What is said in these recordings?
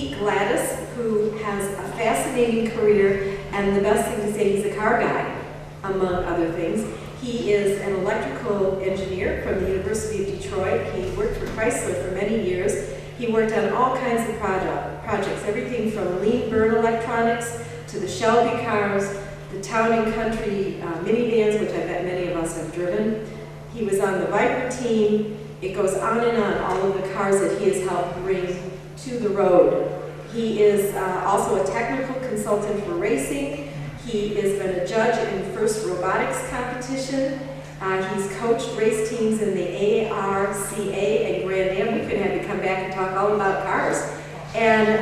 meet Gladys, who has a fascinating career, and the best thing to say, he's a car guy, among other things. He is an electrical engineer from the University of Detroit. He worked for Chrysler for many years. He worked on all kinds of projects, everything from lean burn electronics to the Shelby cars, the town and country minivans, which I bet many of us have driven. He was on the Viper team. It goes on and on, all of the cars that he has helped bring to the road. He is also a technical consultant for racing. He has been a judge in FIRST robotics competition. He's coached race teams in the ARCA and Grand Am. We could have you come back and talk all about cars. And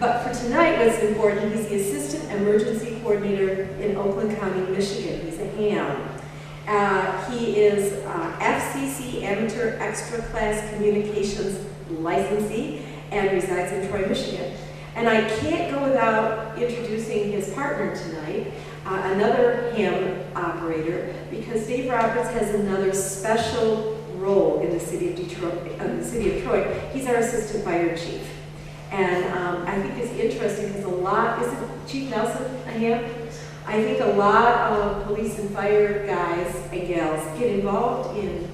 but for tonight, what's important, he's the Assistant Emergency Coordinator in Oakland County, Michigan. He's a ham. He is FCC Amateur Extra Class Communications licensee and resides in Troy, Michigan. And I can't go without introducing his partner tonight, another ham operator, because Dave Roberts has another special role in the city of Detroit. He's our assistant fire chief. And I think it's interesting because a lot, isn't Chief Nelson a ham? I think a lot of police and fire guys and gals get involved in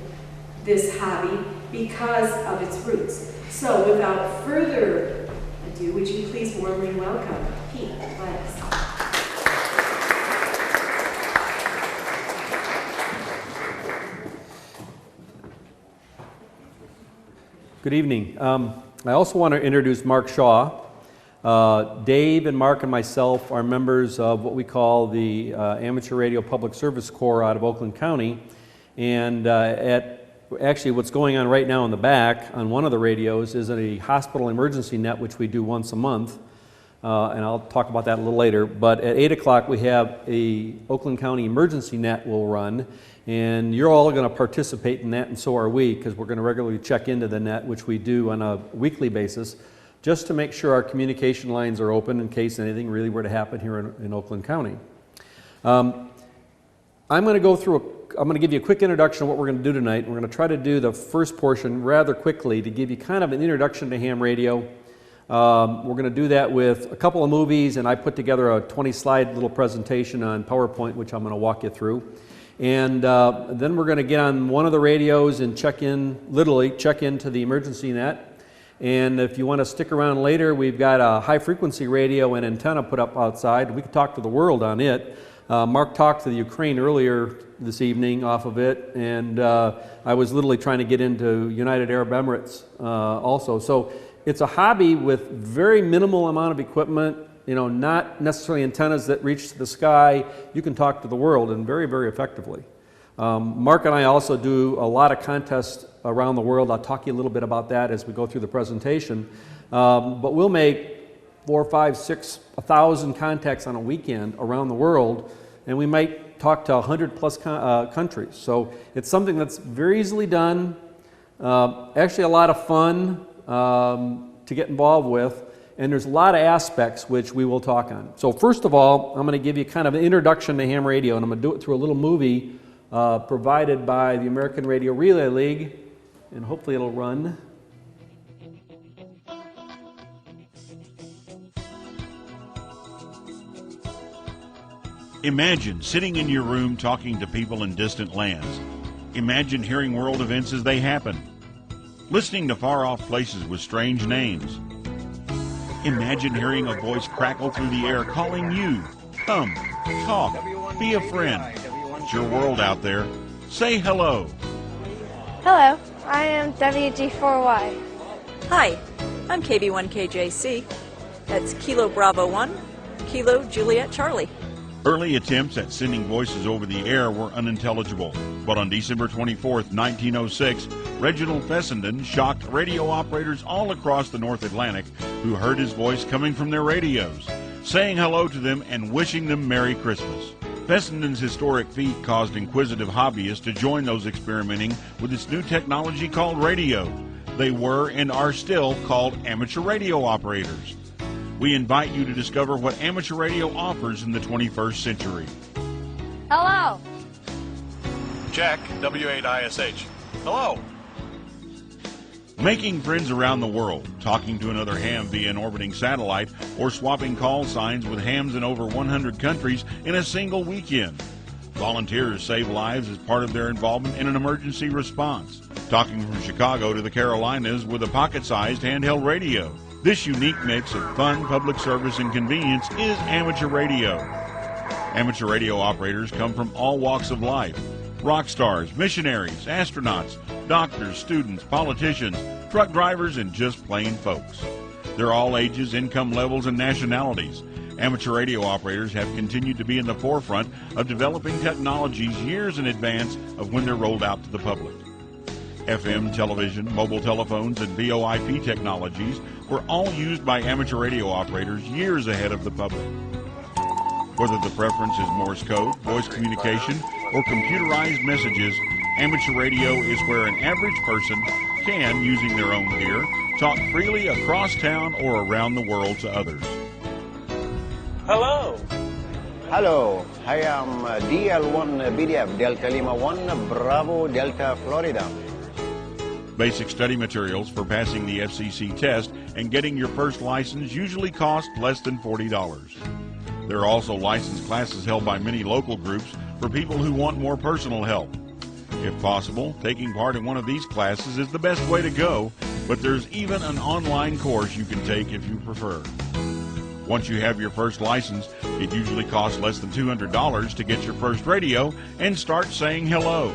this hobby because of its roots. So without further ado, would you please warmly welcome Pete Gladys. Good evening. I also want to introduce Mark Shaw. Dave and Mark and myself are members of what we call the Amateur Radio Public Service Corps out of Oakland County. And actually what's going on right now in the back on one of the radios is a hospital emergency net, which we do once a month. And I'll talk about that a little later. But at 8 o'clock we have a Oakland County emergency net will run. And you're all going to participate in that, and so are we, because we're going to regularly check into the net, which we do on a weekly basis, just to make sure our communication lines are open in case anything really were to happen here in Oakland County. I'm going to give you a quick introduction of what we're going to do tonight. We're going to try to do the first portion rather quickly to give you kind of an introduction to ham radio. We're going to do that with a couple of movies, and I put together a 20-slide little presentation on PowerPoint, which I'm going to walk you through. And then we're going to get on one of the radios and literally check into the emergency net. And if you want to stick around later, we've got a high-frequency radio and antenna put up outside. We can talk to the world on it. Mark talked to the Ukraine earlier this evening off of it, and I was literally trying to get into United Arab Emirates also. So it's a hobby with very minimal amount of equipment, not necessarily antennas that reach to the sky. You can talk to the world, and very, very effectively. Mark and I also do a lot of contests around the world. I'll talk to you a little bit about that as we go through the presentation. But we'll make 4, 5, 6, 1,000 contacts on a weekend around the world, and we might talk to 100 plus countries. So it's something that's very easily done, actually a lot of fun to get involved with, and there's a lot of aspects which we will talk on. So first of all, I'm going to give you kind of an introduction to ham radio, and I'm going to do it through a little movie provided by the American Radio Relay League, and hopefully it'll run. Imagine sitting in your room talking to people in distant lands. Imagine hearing world events as they happen. Listening to far-off places with strange names. Imagine hearing a voice crackle through the air calling you. Come, talk, be a friend. It's your world out there. Say hello. Hello, I am WG4Y. Hi, I'm KB1KJC. That's Kilo Bravo 1, Kilo Juliet Charlie. Early attempts at sending voices over the air were unintelligible, but on December 24th, 1906, Reginald Fessenden shocked radio operators all across the North Atlantic who heard his voice coming from their radios, saying hello to them and wishing them Merry Christmas. Fessenden's historic feat caused inquisitive hobbyists to join those experimenting with this new technology called radio. They were and are still called amateur radio operators. We invite you to discover what amateur radio offers in the 21st century. Hello. Jack, W8ISH. Hello. Making friends around the world, talking to another ham via an orbiting satellite, or swapping call signs with hams in over 100 countries in a single weekend. Volunteers save lives as part of their involvement in an emergency response. Talking from Chicago to the Carolinas with a pocket-sized handheld radio. This unique mix of fun, public service, and convenience is amateur radio. Amateur radio operators come from all walks of life. Rock stars, missionaries, astronauts, doctors, students, politicians, truck drivers, and just plain folks. They're all ages, income levels, and nationalities. Amateur radio operators have continued to be in the forefront of developing technologies years in advance of when they're rolled out to the public. FM, television, mobile telephones, and VoIP technologies were all used by amateur radio operators years ahead of the public. Whether the preference is Morse code, voice communication, or computerized messages, amateur radio is where an average person can, using their own gear, talk freely across town or around the world to others. Hello. Hello, I am DL1 BDF Delta Lima 1 Bravo Delta Florida. Basic study materials for passing the FCC test and getting your first license usually cost less than $40. There are also licensed classes held by many local groups for people who want more personal help. If possible, taking part in one of these classes is the best way to go, but there's even an online course you can take if you prefer. Once you have your first license, it usually costs less than $200 to get your first radio and start saying hello.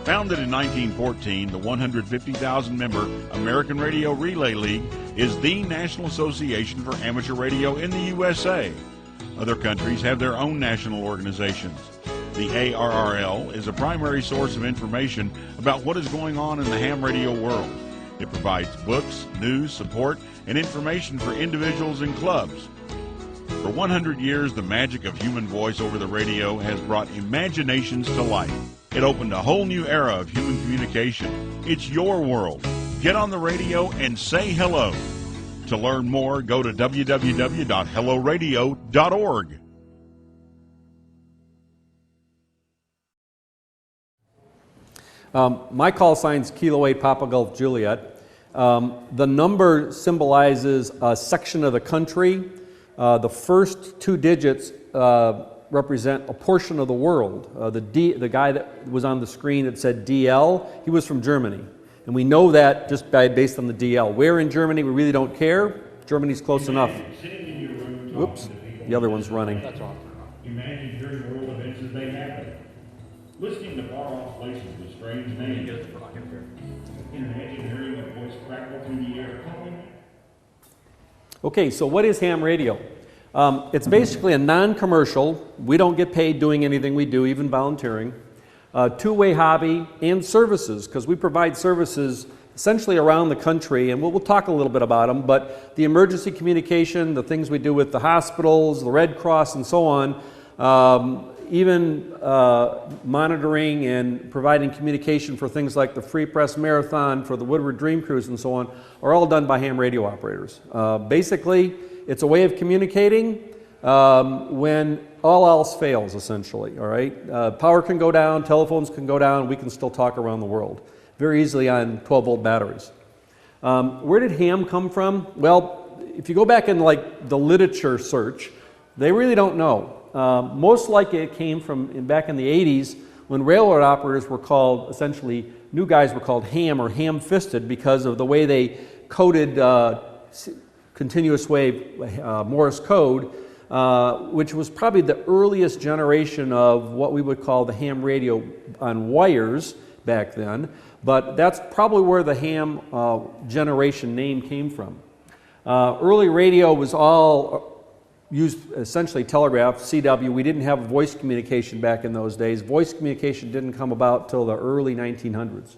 Founded in 1914, the 150,000-member American Radio Relay League is the national association for amateur radio in the USA. Other countries have their own national organizations. The ARRL is a primary source of information about what is going on in the ham radio world. It provides books, news, support, and information for individuals and clubs. For 100 years, the magic of human voice over the radio has brought imaginations to life. It opened a whole new era of human communication. It's your world. Get on the radio and say hello. To learn more, go to www.helloradio.org. My call sign's Kilo 8 Papa Golf Juliet. The number symbolizes a section of the country. The first two digits represent a portion of the world. The guy that was on the screen that said DL, he was from Germany. And we know that just based on the DL. Where in Germany, we really don't care. Germany's close enough. Whoops, the other one's running. That's wrong. Imagine hearing world events as they happen. Listening to far-off places with strange names. Imagine hearing a voice crackle through the air. Okay, so what is ham radio? It's basically a non-commercial. We don't get paid doing anything we do, even volunteering. Two-way hobby and services, because we provide services essentially around the country, and we'll talk a little bit about them, but the emergency communication, the things we do with the hospitals, the Red Cross, and so on, even monitoring and providing communication for things like the Free Press Marathon, for the Woodward Dream Cruise, and so on, are all done by ham radio operators. Basically, it's a way of communicating when all else fails, essentially, all right? Power can go down, telephones can go down, we can still talk around the world very easily on 12-volt batteries. Where did ham come from? Well, if you go back in like the literature search, they really don't know. Most likely it came from back in the 80s when railroad operators were called, essentially, new guys were called ham or ham-fisted because of the way they coded continuous wave Morse code, which was probably the earliest generation of what we would call the ham radio on wires back then, but that's probably where the ham generation name came from. Early radio was all used essentially telegraph, CW. We didn't have voice communication back in those days. Voice communication didn't come about till the early 1900s.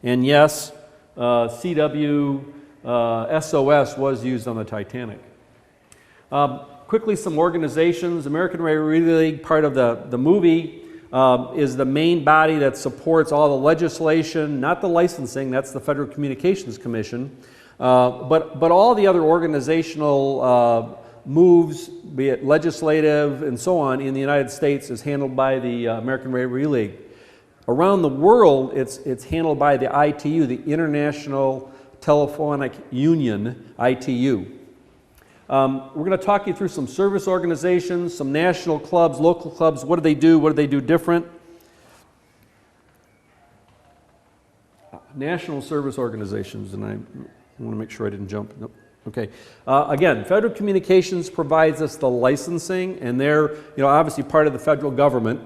And yes, CW SOS was used on the Titanic. Quickly, some organizations. American Radio Relay League, part of the movie, is the main body that supports all the legislation, not the licensing, that's the Federal Communications Commission, but all the other organizational moves, be it legislative and so on, in the United States is handled by the American Radio Relay League. Around the world, it's handled by the ITU, the International Telephonic Union, ITU. We're going to talk you through some service organizations, some national clubs, local clubs. What do they do? What do they do different? National service organizations, and I want to make sure I didn't jump. Nope. Okay. Again, Federal Communications provides us the licensing, and they're obviously part of the federal government.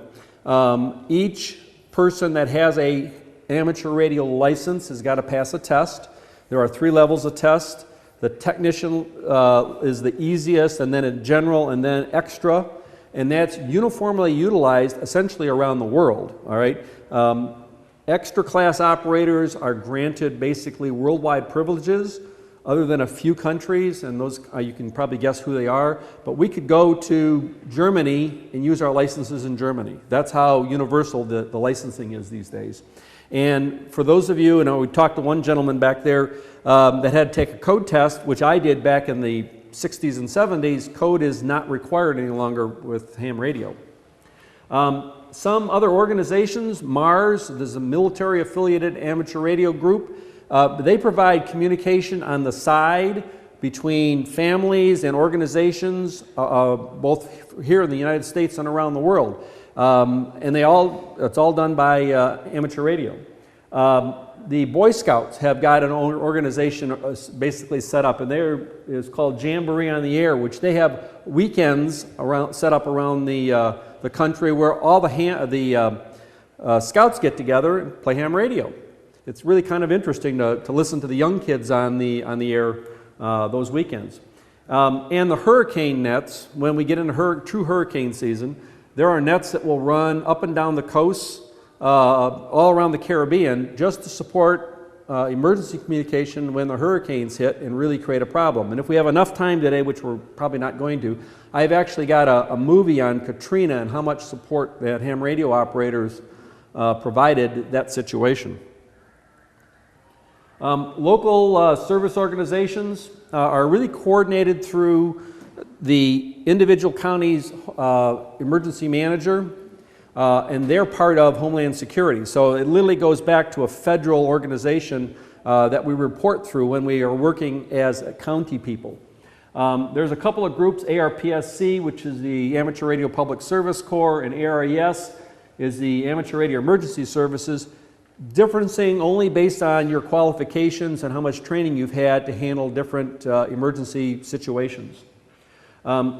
Each person that has a amateur radio license has got to pass a test. There are 3 levels of test. The technician is the easiest, and then a general, and then extra, and that's uniformly utilized essentially around the world. All right. Extra class operators are granted basically worldwide privileges, other than a few countries, and those you can probably guess who they are. But we could go to Germany and use our licenses in Germany. That's how universal the licensing is these days. And for those of you, we talked to one gentleman back there that had to take a code test, which I did back in the 60s and 70s. Code is not required any longer with ham radio. Some other organizations, MARS, there's a military-affiliated amateur radio group. They provide communication on the side between families and organizations, both here in the United States and around the world. And it's all done by amateur radio. The Boy Scouts have got an organization basically set up, and it's called Jamboree on the Air, which they have weekends set up around the country where all the scouts get together and play ham radio. It's really kind of interesting to listen to the young kids on the air those weekends. And the hurricane nets, when we get into true hurricane season, there are nets that will run up and down the coasts all around the Caribbean just to support emergency communication when the hurricanes hit and really create a problem. And if we have enough time today, which we're probably not going to, I've actually got a movie on Katrina and how much support that ham radio operators provided that situation. Local service organizations are really coordinated through the individual county's emergency manager, and they're part of Homeland Security. So it literally goes back to a federal organization that we report through when we are working as county people. There's a couple of groups, ARPSC, which is the Amateur Radio Public Service Corps, and ARES is the Amateur Radio Emergency Services, differencing only based on your qualifications and how much training you've had to handle different emergency situations.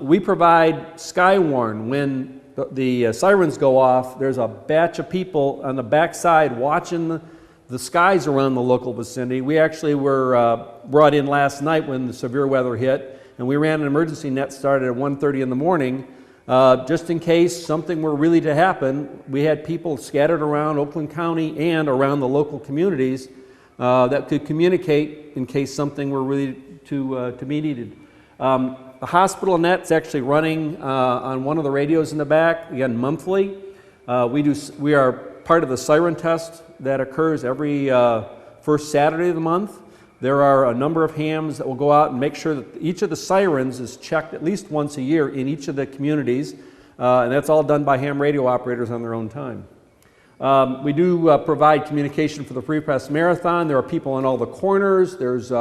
We provide Skywarn. When the sirens go off, there's a batch of people on the backside watching the skies around the local vicinity. We actually were brought in last night when the severe weather hit, and we ran an emergency net started at 1:30 in the morning. Just in case something were really to happen, we had people scattered around Oakland County and around the local communities that could communicate in case something were really to be needed. The hospital net's actually running on one of the radios in the back, again, monthly. We are part of the siren test that occurs every first Saturday of the month. There are a number of hams that will go out and make sure that each of the sirens is checked at least once a year in each of the communities, and that's all done by ham radio operators on their own time. We do provide communication for the Free Press Marathon. There are people on all the corners. There's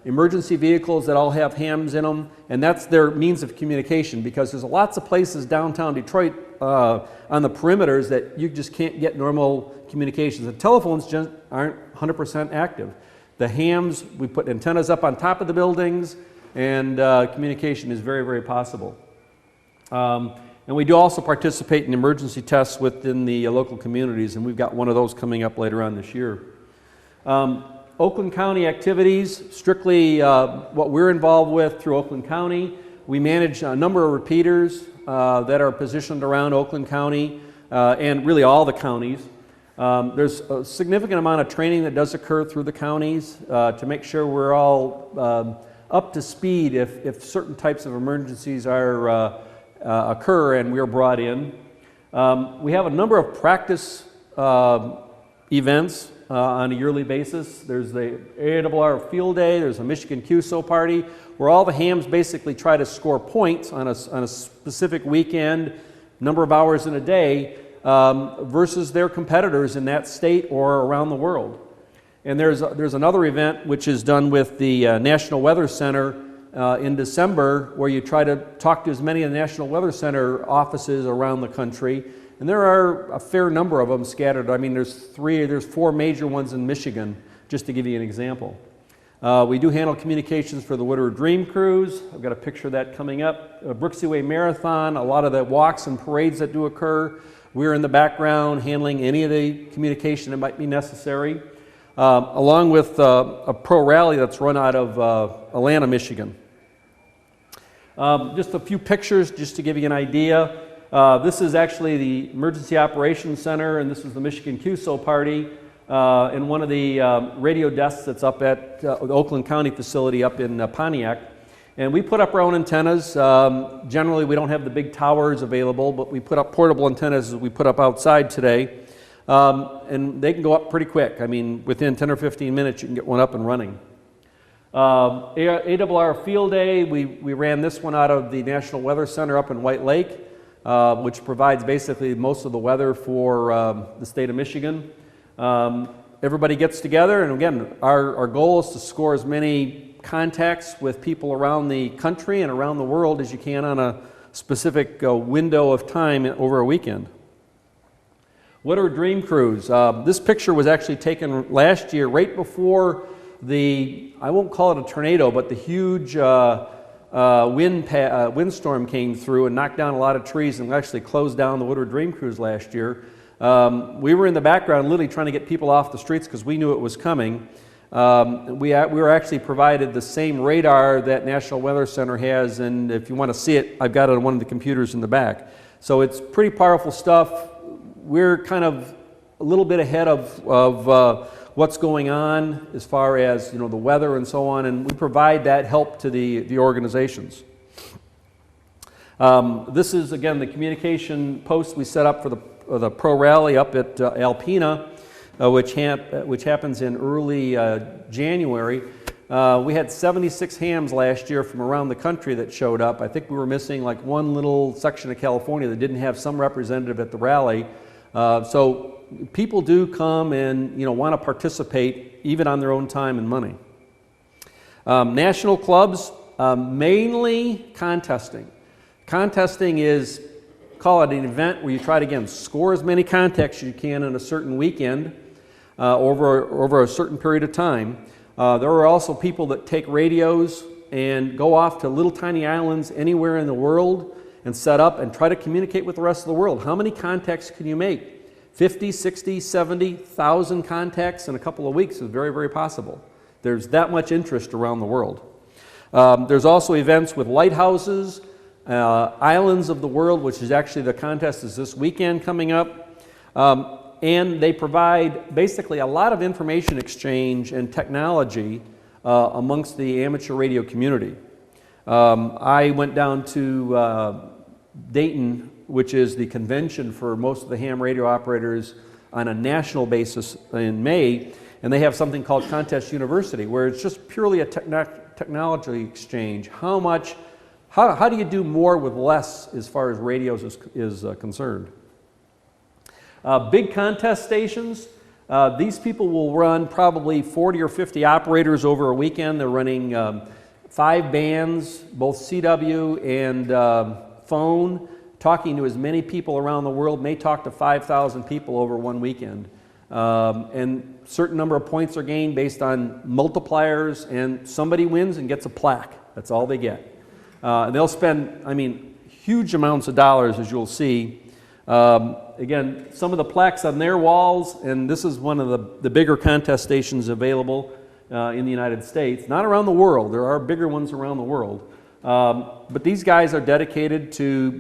emergency vehicles that all have hams in them, and that's their means of communication, because there's lots of places downtown Detroit on the perimeters that you just can't get normal communications. The telephones just aren't 100% active. The hams, we put antennas up on top of the buildings, and communication is very, very possible. And we do also participate in emergency tests within the local communities, and we've got one of those coming up later on this year. Oakland County activities, strictly what we're involved with through Oakland County. We manage a number of repeaters that are positioned around Oakland County and really all the counties. There's a significant amount of training that does occur through the counties to make sure we're all up to speed if certain types of emergencies occur and we're brought in. We have a number of practice events on a yearly basis. There's the ARRR Field Day, there's a Michigan QSO party, where all the hams basically try to score points on a specific weekend, number of hours in a day, versus their competitors in that state or around the world. And there's another event which is done with the National Weather Center in December, where you try to talk to as many of the National Weather Center offices around the country. And there are a fair number of them scattered. I mean, there's 4 major ones in Michigan, just to give you an example. We do handle communications for the Woodward Dream Cruise. I've got a picture of that coming up. Brooksy Way Marathon, a lot of the walks and parades that do occur. We're in the background handling any of the communication that might be necessary, along with a pro rally that's run out of Atlanta, Michigan. Just a few pictures just to give you an idea. This is actually the Emergency Operations Center, and this is the Michigan QSO party, and one of the radio desks that's up at the Oakland County facility up in Pontiac. And we put up our own antennas. Generally, we don't have the big towers available, but we put up portable antennas that we put up outside today. And they can go up pretty quick. I mean, within 10 or 15 minutes, you can get one up and running. AWR Field Day, we ran this one out of the National Weather Center up in White Lake, which provides basically most of the weather for the state of Michigan. Everybody gets together, and again, our goal is to score as many contacts with people around the country and around the world as you can on a specific window of time over a weekend. Woodward Dream Cruise. This picture was actually taken last year, right before I won't call it a tornado, but the huge windstorm came through and knocked down a lot of trees and actually closed down the Woodward Dream Cruise last year. We were in the background literally trying to get people off the streets because we knew it was coming. We were actually provided the same radar that National Weather Center has, and if you want to see it, I've got it on one of the computers in the back. So it's pretty powerful stuff. We're kind of a little bit ahead of what's going on as far as the weather and so on, and we provide that help to the organizations. This is again the communication post we set up for the pro rally up at Alpena, which happens in early January. We had 76 hams last year from around the country that showed up. I think we were missing like one little section of California that didn't have some representative at the rally. So people do come and want to participate even on their own time and money. National clubs, mainly contesting. Contesting is, call it an event where you try to again score as many contacts as you can in a certain weekend over a certain period of time. There are also people that take radios and go off to little tiny islands anywhere in the world and set up and try to communicate with the rest of the world. How many contacts can you make? 50, 60, 70,000 contacts in a couple of weeks is very, very possible. There's that much interest around the world. There's also events with lighthouses, islands of the world, which is actually the contest is this weekend coming up. And they provide basically a lot of information exchange and technology amongst the amateur radio community. I went down to Dayton, which is the convention for most of the ham radio operators on a national basis in May, and they have something called Contest University, where it's just purely a technology exchange. How do you do more with less as far as radios is concerned? Big contest stations, these people will run probably 40 or 50 operators over a weekend. They're running 5 bands, both CW and phone, talking to as many people around the world, may talk to 5,000 people over one weekend. And certain number of points are gained based on multipliers, and somebody wins and gets a plaque. That's all they get. And they'll spend, huge amounts of dollars, as you'll see. Again, some of the plaques on their walls, and this is one of the bigger contest stations available in the United States. Not around the world. There are bigger ones around the world. But these guys are dedicated to,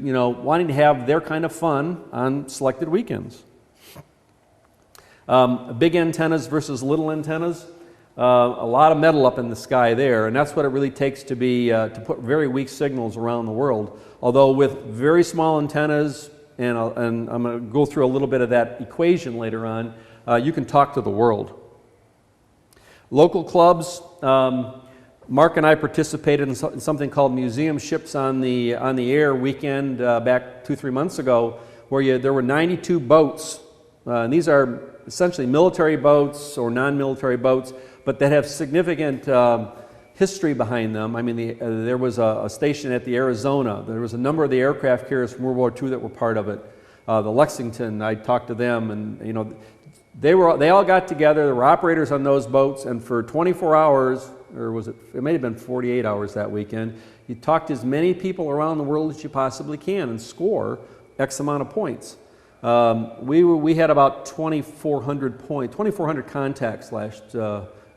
wanting to have their kind of fun on selected weekends. Big antennas versus little antennas. A lot of metal up in the sky there, and that's what it really takes to put very weak signals around the world. Although with very small antennas, and I'm going to go through a little bit of that equation later on, you can talk to the world. Local clubs. Mark and I participated in something called Museum Ships on the Air weekend back 2-3 months ago, where there were 92 boats, and these are essentially military boats or non-military boats, but that have significant history behind them. I mean, there was a station at the Arizona. There was a number of the aircraft carriers from World War II that were part of it. The Lexington, I talked to them, and you know, they all got together. There were operators on those boats, and for 24 hours, or was it may have been 48 hours that weekend, you talked to as many people around the world as you possibly can and score X amount of points. We had about 2,400 contacts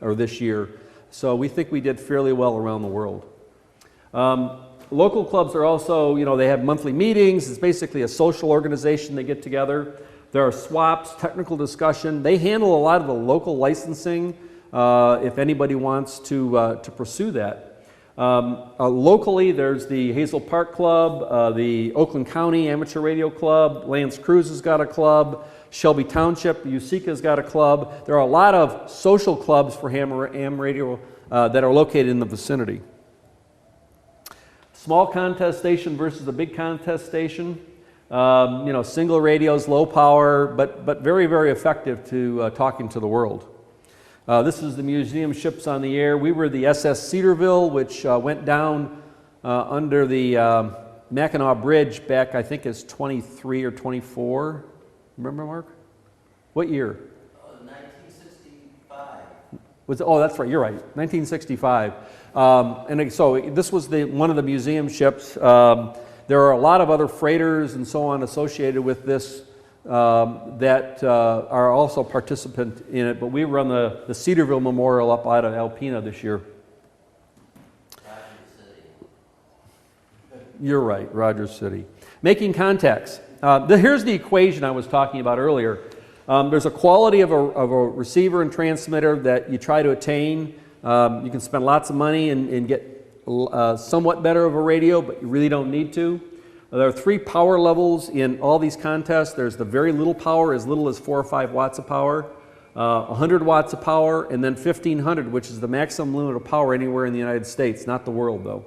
this year, so we think we did fairly well around the world. Local clubs are also, you know, they have monthly meetings. It's basically a social organization. They get together. There are swaps, technical discussion. They handle a lot of the local licensing if anybody wants to pursue that. Locally, there's the Hazel Park Club, the Oakland County Amateur Radio Club, Lance Cruz has got a club, Shelby Township, Usica's got a club. There are a lot of social clubs for ham radio that are located in the vicinity. Small contest station versus a big contest station. You know, single radios, low power, but very, very effective to talking to the world. This is the museum ships on the air. We were the SS Cedarville, which went down under the Mackinac Bridge back, I think it's 23 or 24. Remember, Mark? What year? 1965. Oh, that's right, you're right, 1965. And so this was one of the museum ships. There are a lot of other freighters and so on associated with this that are also participant in it, but we run the Cedarville Memorial up out of Alpena this year. You're right, Rogers City. Making contacts. Here's the equation I was talking about earlier. There's a quality of a receiver and transmitter that you try to attain. You can spend lots of money and get somewhat better of a radio, but you really don't need to. There are 3 power levels in all these contests. There's the very little power, as little as 4 or 5 watts of power, 100 watts of power, and then 1,500, which is the maximum limit of power anywhere in the United States, not the world though.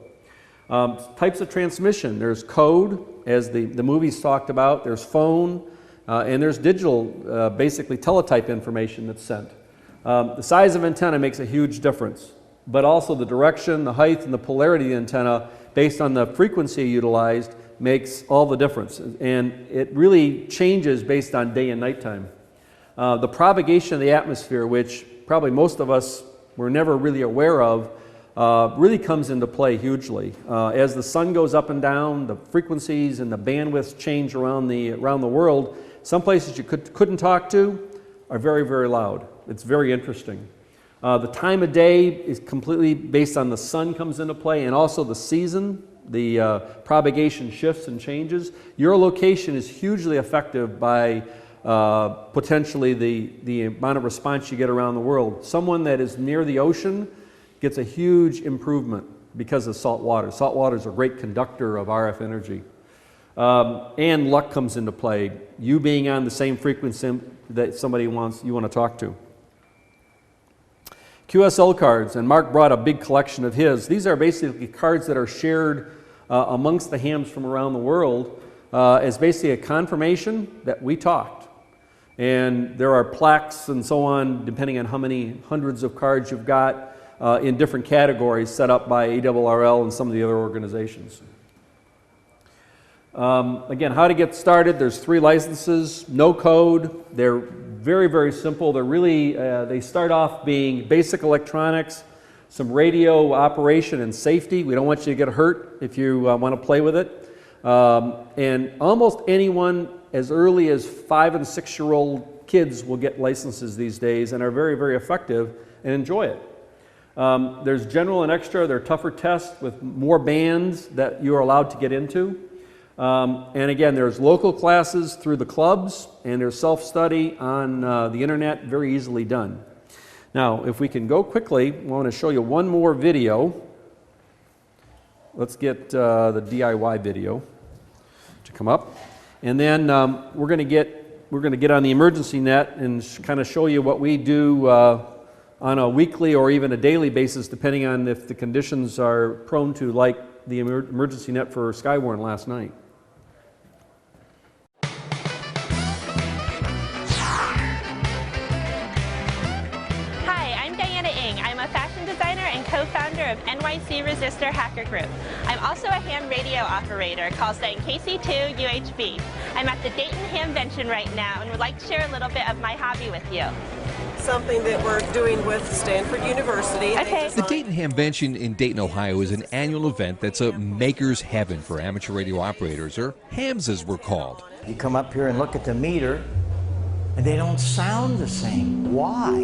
Types of transmission. There's code, as the movies talked about. There's phone, and there's digital, basically teletype information that's sent. The size of antenna makes a huge difference, but also the direction, the height, and the polarity of the antenna based on the frequency utilized makes all the difference, and it really changes based on day and night time. The propagation of the atmosphere, which probably most of us were never really aware of, really comes into play hugely. As the sun goes up and down, the frequencies and the bandwidths change around the world. Some places you couldn't talk to are very, very loud. It's very interesting. The time of day is completely based on the sun comes into play, and also the season. The propagation shifts and changes. Your location is hugely effective by potentially the amount of response you get around the world. Someone that is near the ocean gets a huge improvement because of salt water. Salt water is a great conductor of RF energy. And luck comes into play. You being on the same frequency that somebody you want to talk to. QSL cards, and Mark brought a big collection of his. These are basically cards that are shared amongst the hams from around the world as basically a confirmation that we talked. And there are plaques and so on, depending on how many hundreds of cards you've got in different categories set up by ARRL and some of the other organizations. Again, how to get started. There's 3 licenses, no code. They're very, very simple. They're really, they start off being basic electronics, some radio operation and safety. We don't want you to get hurt if you want to play with it. And almost anyone as early as 5- and 6-year-old kids will get licenses these days and are very, very effective and enjoy it. There's general and extra. They're tougher tests with more bands that you are allowed to get into. And again, there's local classes through the clubs, and there's self-study on the internet, very easily done. Now, if we can go quickly, I want to show you one more video. Let's get the DIY video to come up, and then we're going to get on the emergency net and kind of show you what we do on a weekly or even a daily basis, depending on if the conditions are prone to, like the emergency net for Skywarn last night. KC resistor hacker group. I'm also a ham radio operator call sign KC2 UHB. I'm at the Dayton Convention right now and would like to share a little bit of my hobby with you. Something that we're doing with Stanford University. Okay. The Dayton Convention in Dayton, Ohio is an annual event that's a maker's heaven for amateur radio operators, or hams as we're called. You come up here and look at the meter, and they don't sound the same. Why?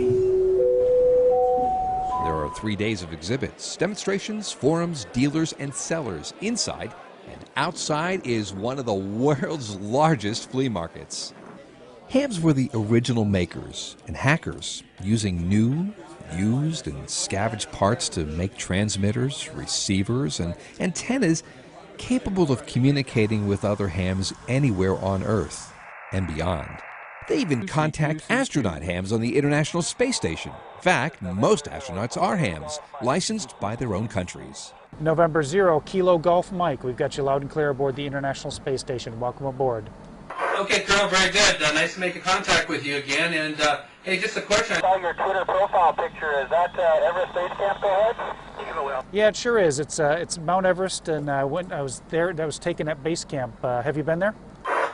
There are 3 days of exhibits, demonstrations, forums, dealers, and sellers inside, and outside is one of the world's largest flea markets. Hams were the original makers and hackers, using new, used, and scavenged parts to make transmitters, receivers, and antennas capable of communicating with other hams anywhere on Earth and beyond. They even contact astronaut hams on the International Space Station. In fact, most astronauts are hams, licensed by their own countries. November 0, Kilo Golf Mike. We've got you loud and clear aboard the International Space Station. Welcome aboard. Okay, Colonel, very good. Nice to make a contact with you again. And hey, just a question. I saw your Twitter profile picture. Is that Everest Base Camp ahead? Yeah, it sure is. It's Mount Everest, and I was there. That was taken at base camp. Have you been there?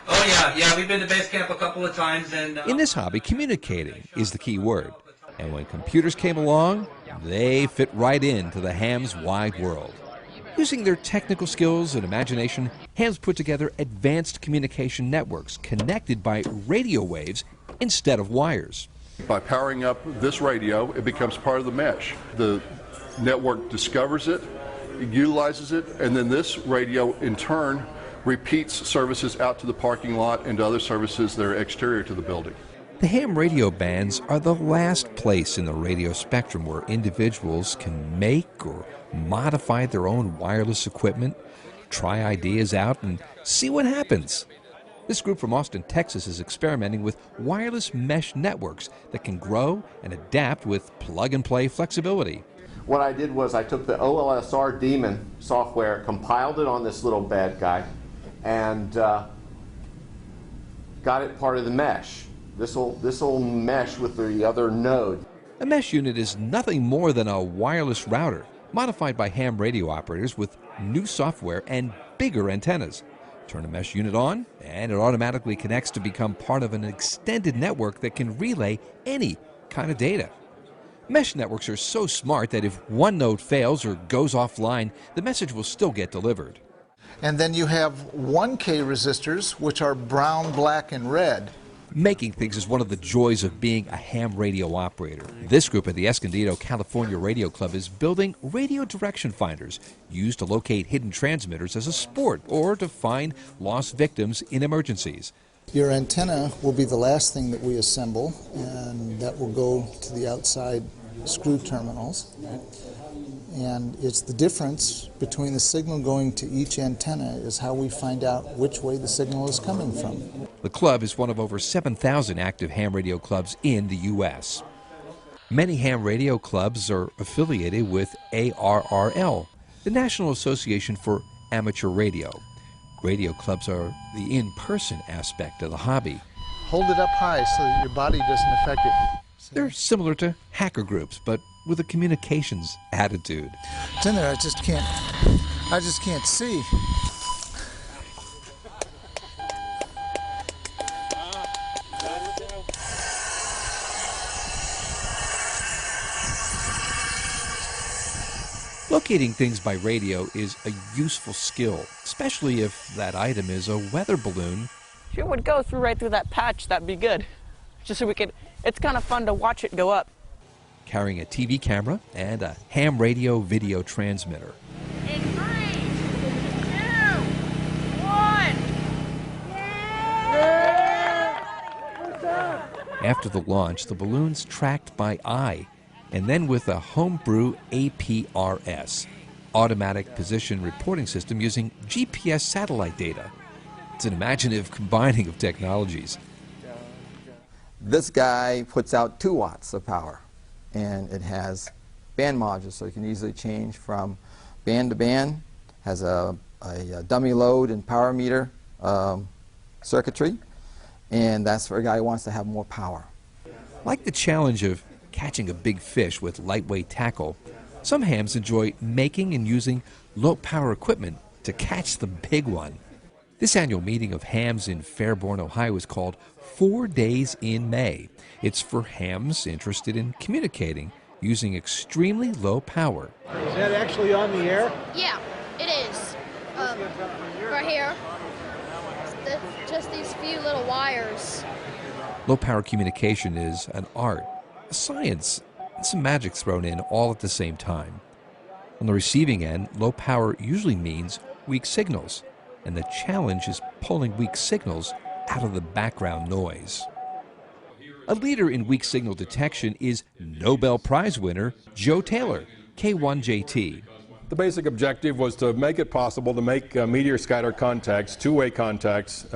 Oh yeah, we've been to base camp a couple of times. And in this hobby, communicating is the key word. And when computers came along, they fit right into the ham's wide world. Using their technical skills and imagination, hams put together advanced communication networks connected by radio waves instead of wires. By powering up this radio, it becomes part of the mesh. The network discovers it, utilizes it, and then this radio in turn repeats services out to the parking lot and to other services that are exterior to the building. The ham radio bands are the last place in the radio spectrum where individuals can make or modify their own wireless equipment, try ideas out, and see what happens. This group from Austin, Texas is experimenting with wireless mesh networks that can grow and adapt with plug-and-play flexibility. What I did was I took the OLSR daemon software, compiled it on this little bad guy, and got it part of the mesh. This'll mesh with the other node. A mesh unit is nothing more than a wireless router, modified by ham radio operators with new software and bigger antennas. Turn a mesh unit on, and it automatically connects to become part of an extended network that can relay any kind of data. Mesh networks are so smart that if one node fails or goes offline, the message will still get delivered. And then you have 1K resistors, which are brown, black, and red. Making things is one of the joys of being a ham radio operator. This group at the Escondido, California Radio Club is building radio direction finders used to locate hidden transmitters as a sport or to find lost victims in emergencies. Your antenna will be the last thing that we assemble, and that will go to the outside screw terminals. And it's the difference between the signal going to each antenna is how we find out which way the signal is coming from. The club is one of over 7,000 active ham radio clubs in the U.S. Many ham radio clubs are affiliated with ARRL, the National Association for Amateur Radio. Radio clubs are the in-person aspect of the hobby. Hold it up high so that your body doesn't affect it. They're similar to hacker groups, but with a communications attitude. It's in there, I just can't see. Locating things by radio is a useful skill, especially if that item is a weather balloon. If it would go right through that patch, that'd be good. Just so we could, it's kind of fun to watch it go up. Carrying a TV camera and a ham radio video transmitter. In 3, 2, 1. After the launch, the balloon's tracked by eye, and then with a homebrew APRS, automatic position reporting system using GPS satellite data. It's an imaginative combining of technologies. This guy puts out 2 watts of power, and it has band modules, so you can easily change from band to band, has a dummy load and power meter circuitry, and that's for a guy who wants to have more power. Like the challenge of catching a big fish with lightweight tackle, Some hams enjoy making and using low-power equipment to catch the big one. This annual meeting of hams in Fairborn, Ohio is called 4 Days in May. It's for hams interested in communicating using extremely low power. Is that actually on the air? Yeah, it is. Right here. Just these few little wires. Low-power communication is an art, a science, and some magic thrown in all at the same time. On the receiving end, low power usually means weak signals, and the challenge is pulling weak signals out of the background noise. A leader in weak signal detection is Nobel Prize winner Joe Taylor, K1JT. The basic objective was to make it possible to make meteor scatter contacts, two-way contacts,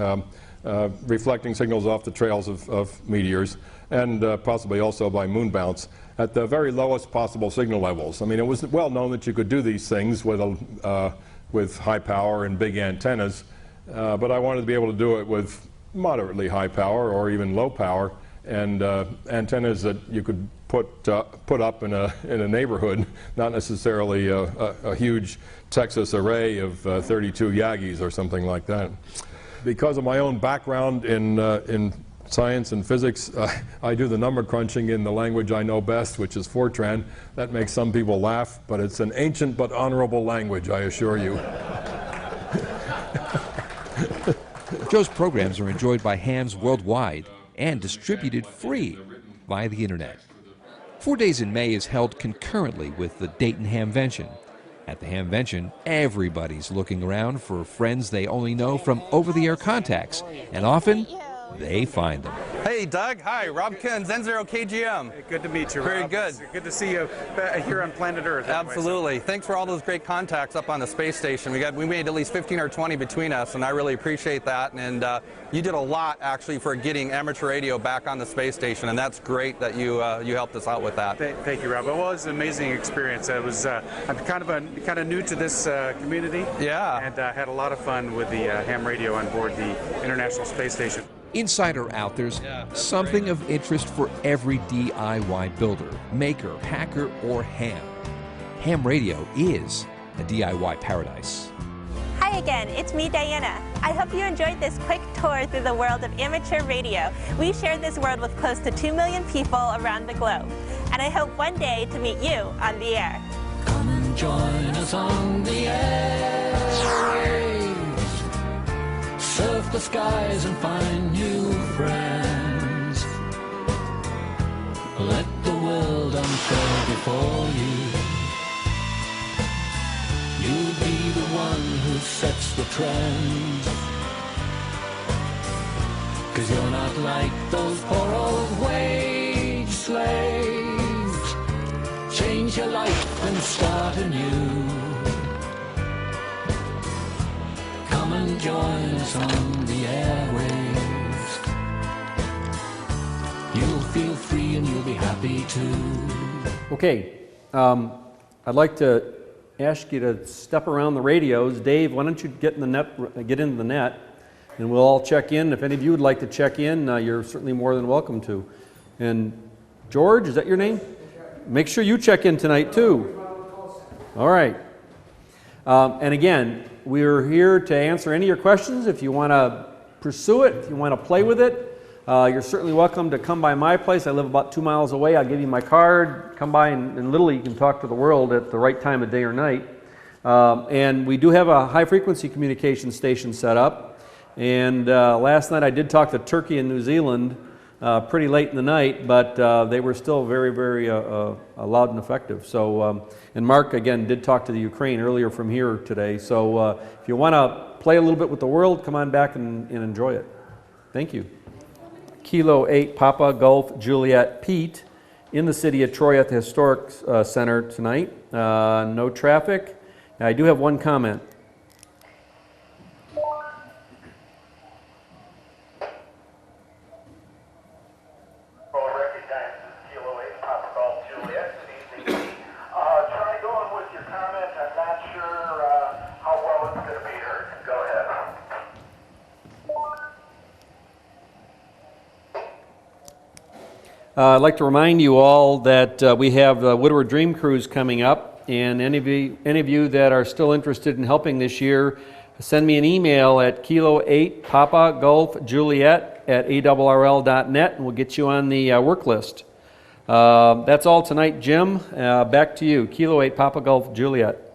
reflecting signals off the trails of meteors, and possibly also by moon bounce, at the very lowest possible signal levels. I mean, it was well known that you could do these things with high power and big antennas, but I wanted to be able to do it with moderately high power or even low power, and antennas that you could put up in a neighborhood, not necessarily a huge Texas array of 32 Yagis or something like that. Because of my own background in science and physics, I do the number crunching in the language I know best, which is Fortran. That makes some people laugh, but it's an ancient but honorable language, I assure you. Joe's programs are enjoyed by hams worldwide and distributed free via the internet. 4 Days in May is held concurrently with the Dayton Hamvention. At the Hamvention, everybody's looking around for friends they only know from over-the-air contacts, and often they find them. Hey, Doug. Hi, Rob Kins, N0KGM. Hey, good to meet you, Very Rob. good. Good to see you here on planet Earth. Absolutely. Thanks for all those great contacts up on the space station. We made at least 15 or 20 between us, and I really appreciate that. And you did a lot, actually, for getting amateur radio back on the space station, and that's great that you helped us out with that. Thank you, Rob. It was an amazing experience. I'm kind of new to this community. Yeah. And had a lot of fun with the ham radio on board the International Space Station. Inside or out, there's something of interest for every DIY builder, maker, hacker, or ham. Ham radio is a DIY paradise. Hi again, it's me, Diana. I hope you enjoyed this quick tour through the world of amateur radio. We share this world with close to 2 million people around the globe. And I hope one day to meet you on the air. Come and join us on the air. Surf the skies and find new friends. Let the world unfurl before you. You'll be the one who sets the trend. 'Cause you're not like those poor old wage slaves. Change your life and start anew. Come and join us on the airwaves. You'll feel free and you'll be happy too. Okay, I'd like to ask you to step around the radios. Dave, why don't you get into the net, and we'll all check in. If any of you would like to check in, you're certainly more than welcome to. And George, is that your name? Make sure you check in tonight too. All right. And again, we're here to answer any of your questions. If you want to pursue it, if you want to play with it, you're certainly welcome to come by my place. I live about 2 miles away. I'll give you my card. Come by and literally you can talk to the world at the right time of day or night. And we do have a high-frequency communication station set up. And last night I did talk to Turkey and New Zealand pretty late in the night, but they were still very, very loud and effective. So, and Mark, again, did talk to the Ukraine earlier from here today. So if you want to play a little bit with the world, come on back and enjoy it. Thank you. Kilo 8 Papa Golf Juliet Pete in the city of Troy at the Historic Center tonight. No traffic. I do have one comment. I'd like to remind you all that we have the Woodward Dream Cruise coming up, and any of you that are still interested in helping this year, send me an email at Kilo 8 Papa Golf Juliet at awrl.net, and we'll get you on the work list. That's all tonight, Jim. Back to you. Kilo 8 Papa Golf Juliet.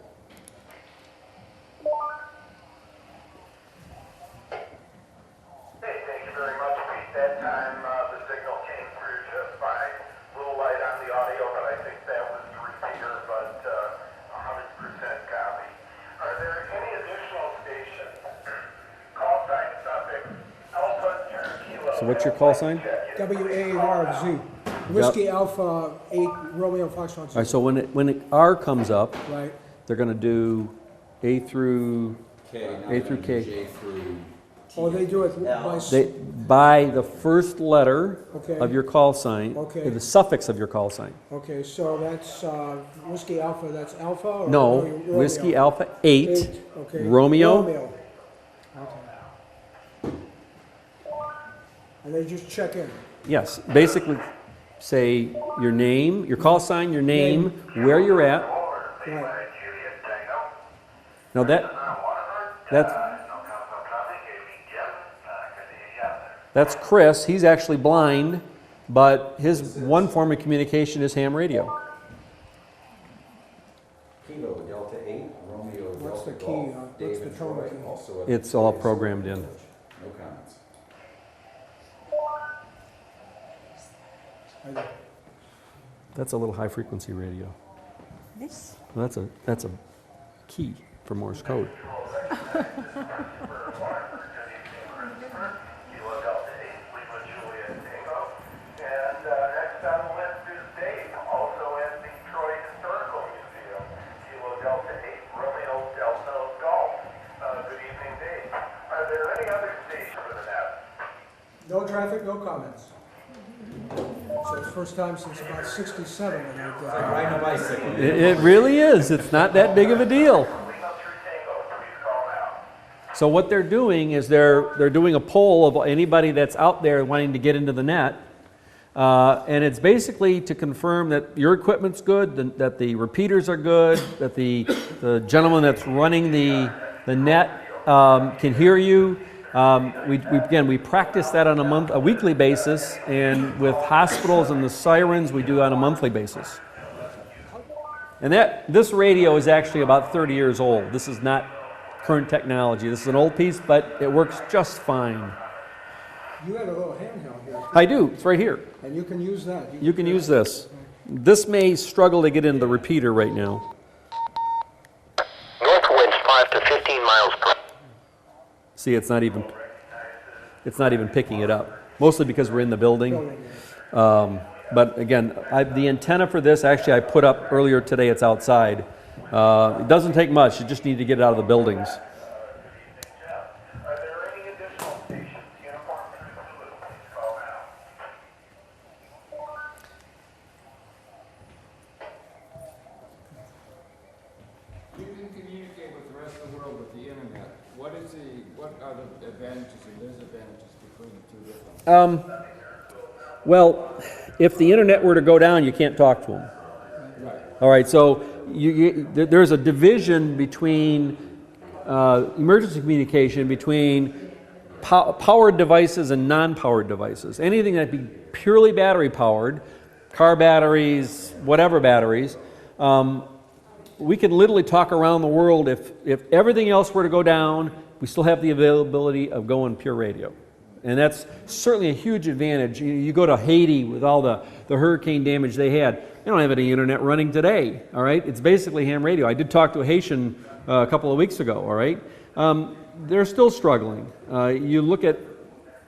So what's your call sign? WARZ. Whiskey Alpha 8 Romeo Foxtrot. All right, so when it R comes up, right, they're going to do A through K. J through Oh, they do it by... By the first letter Okay. of your call sign, Okay. the suffix of your call sign. Okay, so that's Whiskey Alpha, that's Alpha? Or No, Romeo? Whiskey Alpha 8, Okay. Romeo. Okay. And they just check in? Yes, basically say your name, your call sign, your name, where you're at. Right. Now that's Chris. He's actually blind, but his one form of communication is ham radio. Kilo Delta 8, Romeo What's Delta the key? Golf, What's David the tone Troy, key? also at It's all programmed in. No comments. That's a little high frequency radio. Well, that's a key for Morse code. No traffic, no comments. So it's the first time since about 67 that I did that. Riding a bicycle. It really is. It's not that big of a deal. So what they're doing is they're doing a poll of anybody that's out there wanting to get into the net. And it's basically to confirm that your equipment's good, that the repeaters are good, that the gentleman that's running the net can hear you. We practice that on a weekly basis, and with hospitals and the sirens, we do on a monthly basis. And this radio is actually about 30 years old. This is not current technology. This is an old piece, but it works just fine. You have a little handheld here. I do. It's right here. And you can use that. You can use this. This may struggle to get into the repeater right now. North winds 5 to 15 miles per hour. See, it's not even picking it up. Mostly because we're in the building. But again, the antenna for this, actually I put up earlier today, it's outside. It doesn't take much, you just need to get it out of the buildings. You can communicate with the rest of the world with the internet. What are the advantages and disadvantages between the two different? Well, if the internet were to go down, you can't talk to them. Right. All right, so there's a division between emergency communication between powered devices and non-powered devices. Anything that be purely battery powered, car batteries, whatever batteries, we can literally talk around the world. If everything else were to go down, we still have the availability of going pure radio. And that's certainly a huge advantage. You go to Haiti with all the hurricane damage they had. They don't have any internet running today, all right? It's basically ham radio. I did talk to a Haitian a couple of weeks ago, all right? They're still struggling. You look at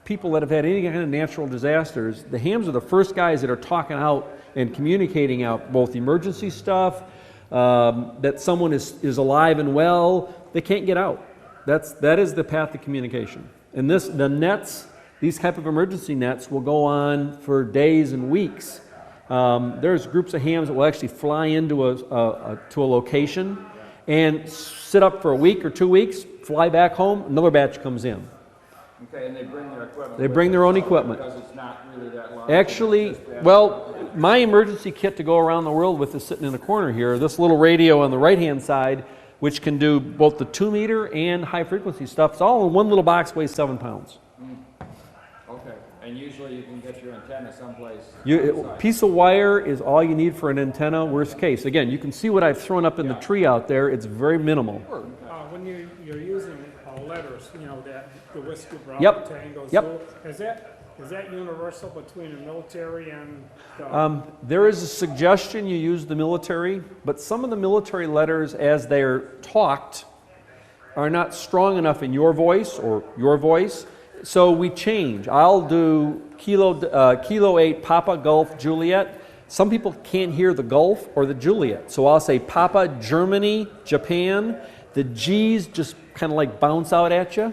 people that have had any kind of natural disasters, the hams are the first guys that are talking out and communicating out both emergency stuff, that someone is alive and well. They can't get out. That is the path to communication. And the nets, these type of emergency nets, will go on for days and weeks. There's groups of hams that will actually fly into a location and sit up for a week or 2 weeks, fly back home, another batch comes in. Okay, and they bring their equipment. They bring their own equipment. Because it's not really that long. Actually, well, my emergency kit to go around the world with is sitting in the corner here. This little radio on the right-hand side, which can do both the 2-meter and high-frequency stuff. It's all in one little box, weighs 7 pounds. Okay, and usually you can get your antenna someplace A piece of wire is all you need for an antenna, worst case. Again, you can see what I've thrown up in the tree out there. It's very minimal. When you're using letters, you know, that the whiskey brown Yep. tango, Yep. so is that universal between the military and There is a suggestion you use the military, but some of the military letters, as they're talked, are not strong enough in your voice or your voice, so we change. I'll do Kilo 8 Papa Golf Juliet. Some people can't hear the Golf or the Juliet, so I'll say Papa Germany, Japan. The G's just kind of like bounce out at you,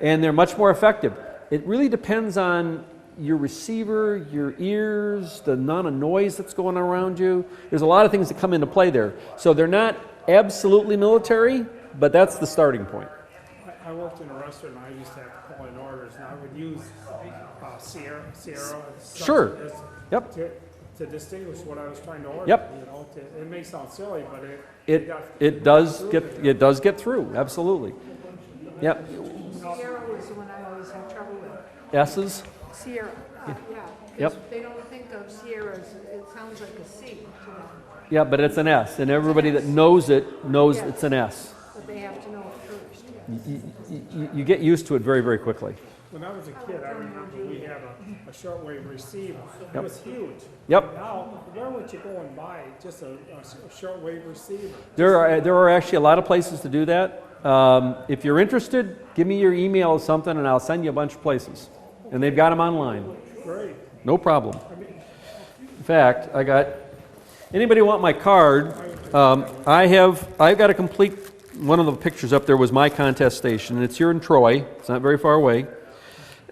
and they're much more effective. It really depends on your receiver, your ears, the amount of noise that's going on around you. There's a lot of things that come into play there. So they're not absolutely military, but that's the starting point. I worked in a restaurant and I used to have to call in orders, and I would use Sierra Sure. Yep. to distinguish what I was trying to order. Yep. You know, it may sound silly, but It does get through, absolutely. Yep. Sierra was the one I always had trouble with. S's? Sierra, yeah. 'Cause Yep. they don't think of Sierra as, it sounds like a C to them. Yeah, but it's an S, and everybody that knows it knows it's an S. But they have to know it first, yes. You get used to it very, very quickly. When I was a kid, I remember we had a shortwave receiver. It Yep. was huge. Yep. Now, where would you go and buy just a shortwave receiver? There are actually a lot of places to do that. If you're interested, give me your email or something, and I'll send you a bunch of places. And they've got them online. Great. No problem. In fact, anybody want my card? I've got a complete, one of the pictures up there was my contest station, and it's here in Troy. It's not very far away.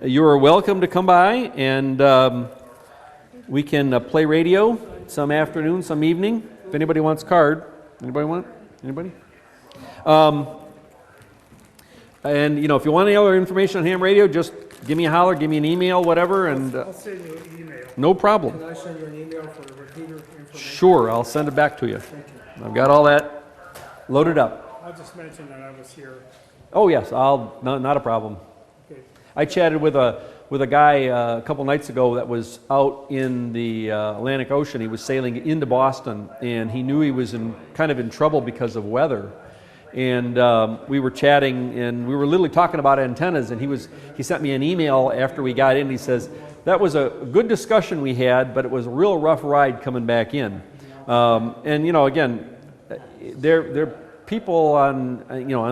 You are welcome to come by, and we can play radio some afternoon, some evening. If anybody wants a card. Anybody want? Anybody? And, you know, if you want any other information on ham radio, just give me a holler, give me an email, whatever, and I'll send you an email. no problem. Can I send you an email for the repeater information? Sure, I'll send it back to you. I've got all that loaded up. I'll just mention that I was here. Oh yes, not a problem. Okay. I chatted with a guy a couple nights ago that was out in the Atlantic Ocean. He was sailing into Boston, and he knew he was kind of in trouble because of weather. And we were chatting, and we were literally talking about antennas, and he sent me an email after we got in. He says, that was a good discussion we had, but it was a real rough ride coming back in. And, you know, again, they're people on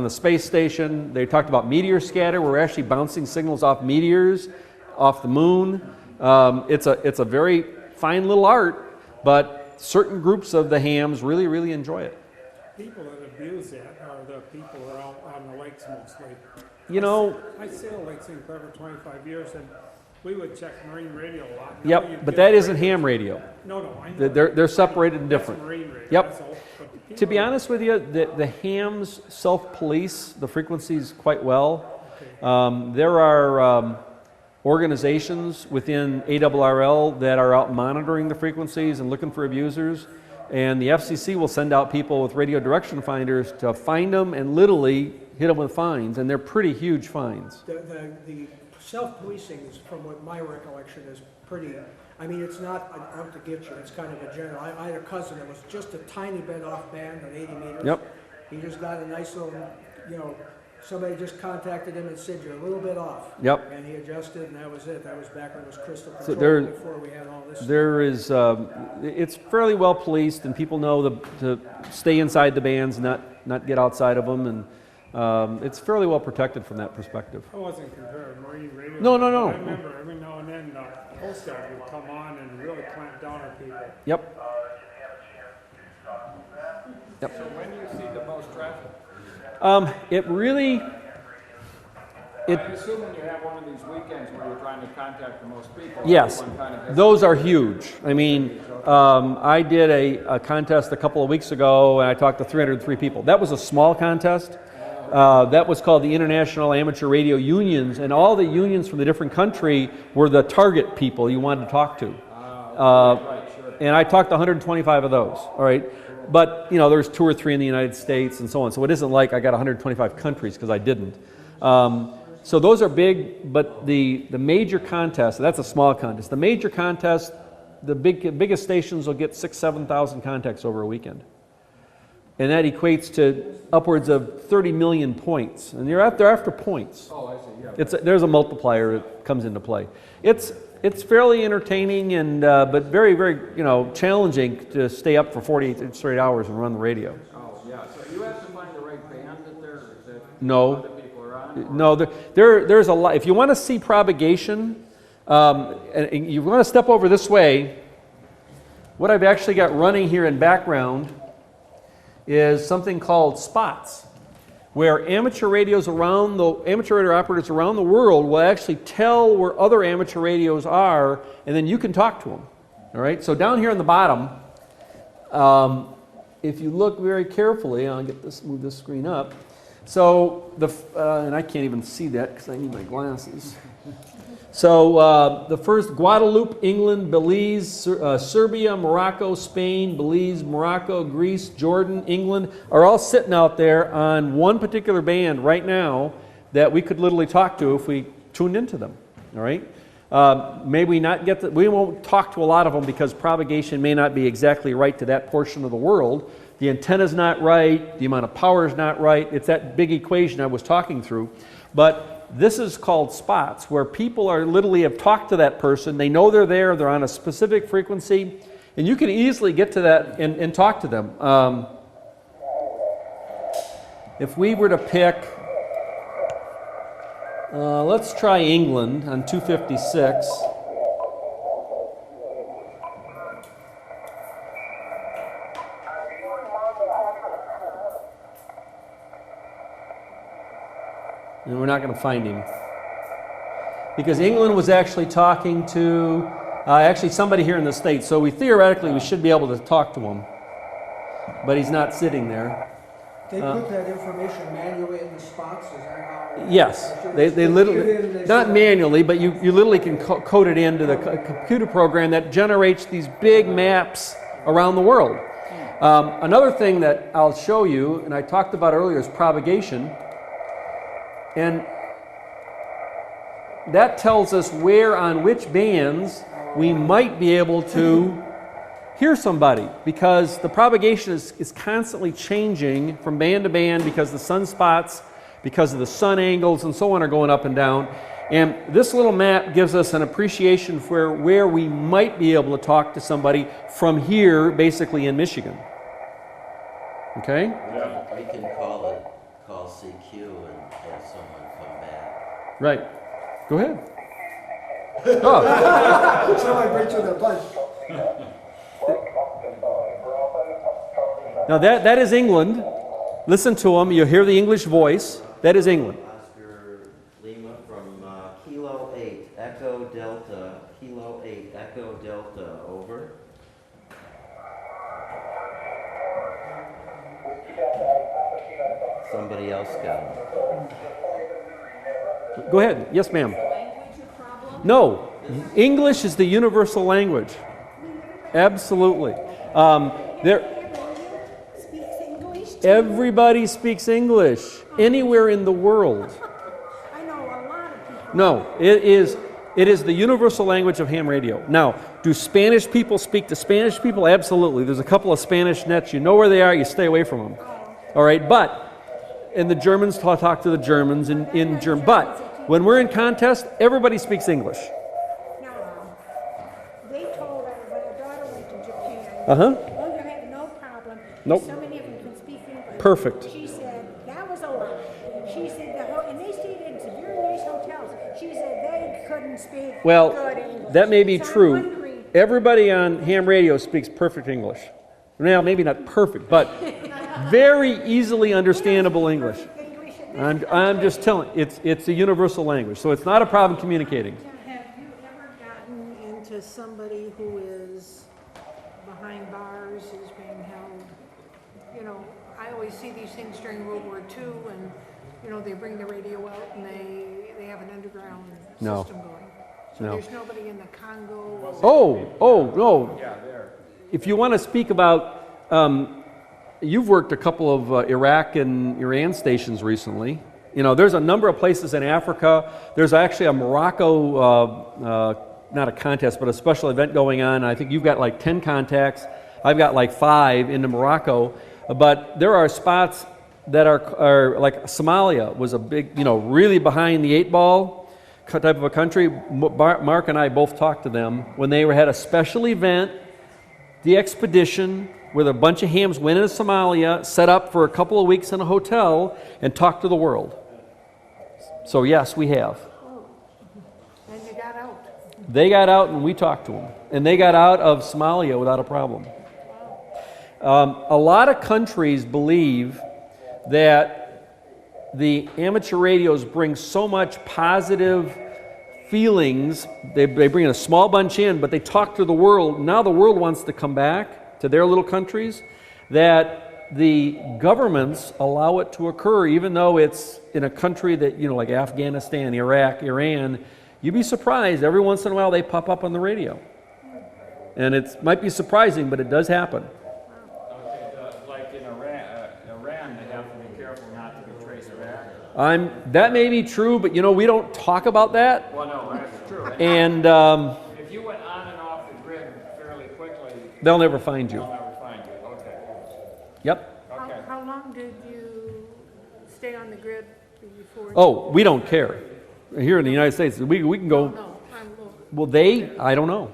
the space station. They talked about meteor scatter. We're actually bouncing signals off meteors, off the moon. It's a very fine little art, but certain groups of the hams really, really enjoy it. People that abuse that are the people that are out on the lakes mostly. You know, I sailed Lake St. Clair for 25 years, and we would check marine radio a lot. Now yep, you'd but get that isn't radio. ham radio. No, I know. They're separated and different. That's marine radio. Yep. That's all. But To be honest with you, the hams self-police the frequencies quite well. There are organizations within ARRL that are out monitoring the frequencies and looking for abusers, and the FCC will send out people with radio direction finders to find them and literally hit them with fines, and they're pretty huge fines. The self-policing is, from what my recollection is, pretty, I mean, it's not out to get you, it's kind of a general. I had a cousin that was just a tiny bit off band at 80 meters. Yep. He just got a nice little, somebody just contacted him and said, you're a little bit off. Yep. And he adjusted, and that was it. That was back when it was crystal So control, before we had all this. there is, it's fairly well policed, and people know to stay inside the bands, not get outside of them, and it's fairly well protected from that perspective. I wasn't comparing marine radio. No. I remember every now and then the Coast Guard would come on and really clamp down on people. Yep. Yep. So when do you see the most traffic? I assume when you have one of these weekends where you're trying to contact the most people. Yes, everyone kind of gets those are huge. I mean, I did a contest a couple of weeks ago, and I talked to 303 people. That was a small contest. That was called the International Amateur Radio Unions, and all the unions from the different country were the target people you wanted to talk to. Right, sure. And I talked to 125 of those, all right? But, you know, there's 2 or 3 in the United States and so on. So it isn't like I got 125 countries, because I didn't. So those are big, but the major contest, that's a small contest. The major contest, the biggest stations will get 6,000, 7,000 contacts over a weekend. And that equates to upwards of 30 million points. And they're after points. Oh, I see, yeah. There's a multiplier that comes into play. It's fairly entertaining and but very, very, you know, challenging to stay up for 48 straight hours and run the radio. Oh, yeah. So you have to find the right band that No. other people are on? No, there's a lot. If you want to see propagation, and you want to step over this way, what I've actually got running here in background is something called spots, where amateur radio operators around the world will actually tell where other amateur radios are, and then you can talk to them. All right. So down here on the bottom, if you look very carefully, I'll move this screen up. So and I can't even see that because I need my glasses. So the first, Guadeloupe, England, Belize, Serbia, Morocco, Spain, Belize, Morocco, Greece, Jordan, England are all sitting out there on one particular band right now that we could literally talk to if we tuned into them. All right. May we not get we won't talk to a lot of them because propagation may not be exactly right to that portion of the world. The antenna's not right, the amount of power is not right. It's that big equation I was talking through. But this is called spots, where people are literally have talked to that person. They know they're there. They're on a specific frequency, and you can easily get to that and talk to them. If we were to pick, let's try England on 256. And we're not going to find him. Because England was actually talking to actually somebody here in the States. So we should be able to talk to him. But he's not sitting there. They put that information manually in the spots? Is that how? Yes. They literally, not manually, but you literally can code it into the computer program that generates these big maps around the world. Another thing that I'll show you, and I talked about earlier, is propagation. And that tells us where on which bands we might be able to hear somebody, because the propagation is constantly changing from band to band because the sunspots, because of the sun angles and so on are going up and down. And this little map gives us an appreciation for where we might be able to talk to somebody from here, basically in Michigan. Okay? We can call CQ and have someone come back. Right. Go ahead. Oh. Somebody breaks with a punch. Now that is England. Listen to them. You'll hear the English voice. That is England. Oscar Lima from Kilo 8, Echo Delta, Kilo 8, Echo Delta, over. Somebody else got it. Go ahead. Yes, ma'am. No. English is the universal language. Absolutely. Everybody speaks English anywhere in the world. I know a lot of people. No, it is the universal language of ham radio. Now, do Spanish people speak to Spanish people? Absolutely. There's a couple of Spanish nets. You know where they are. You stay away from them. All right, and the Germans talk to the Germans in German. But when we're in contest, everybody speaks English. They told her when her daughter went to Japan, Oh, you have no problem. Nope. So many of them can speak English. Perfect. She said, that was a lie. She said, and they stayed in some very nice hotels. She said they couldn't speak good English. That may be So I'm true. wondering- Everybody on ham radio speaks perfect English. Well, maybe not perfect, but very easily understandable English. I'm just telling you, it's a universal language, so it's not a problem communicating. Have you ever gotten into somebody who is behind bars, is being held? You know, I always see these things during World War II, and you know they bring the radio out and they have an underground system going. So No. there's nobody in the Congo. Oh, no. Yeah, there. if you want to speak about, you've worked a couple of Iraq and Iran stations recently. You know, there's a number of places in Africa. There's actually a Morocco, not a contest, but a special event going on. I think you've got like 10 contacts. I've got like 5 into Morocco. But there are spots that are like Somalia was a big, you know, really behind the 8 ball type of a country. Mark and I both talked to them when they had a special event, the expedition, where a bunch of hams went into Somalia, set up for a couple of weeks in a hotel, and talked to the world. So yes, we have. And you got out. They got out and we talked to them. And they got out of Somalia without a problem. A lot of countries believe that the amateur radios bring so much positive feelings. They bring a small bunch in, but they talk to the world. Now the world wants to come back to their little countries, that the governments allow it to occur, even though it's in a country that, you know, like Afghanistan, Iraq, Iran. You'd be surprised. Every once in a while they pop up on the radio. And it might be surprising, but it does happen. Like in Iran, they have to be careful not to be traced back. That may be true, but you know, we don't talk about that. Well, no, that's true. And if you went on and off the grid fairly quickly, they'll never find you. they'll never find you. Okay. Yep. Okay. How long did you stay on the grid before? Oh, we don't care. Here in the United States, we can go. No, Well, I don't know.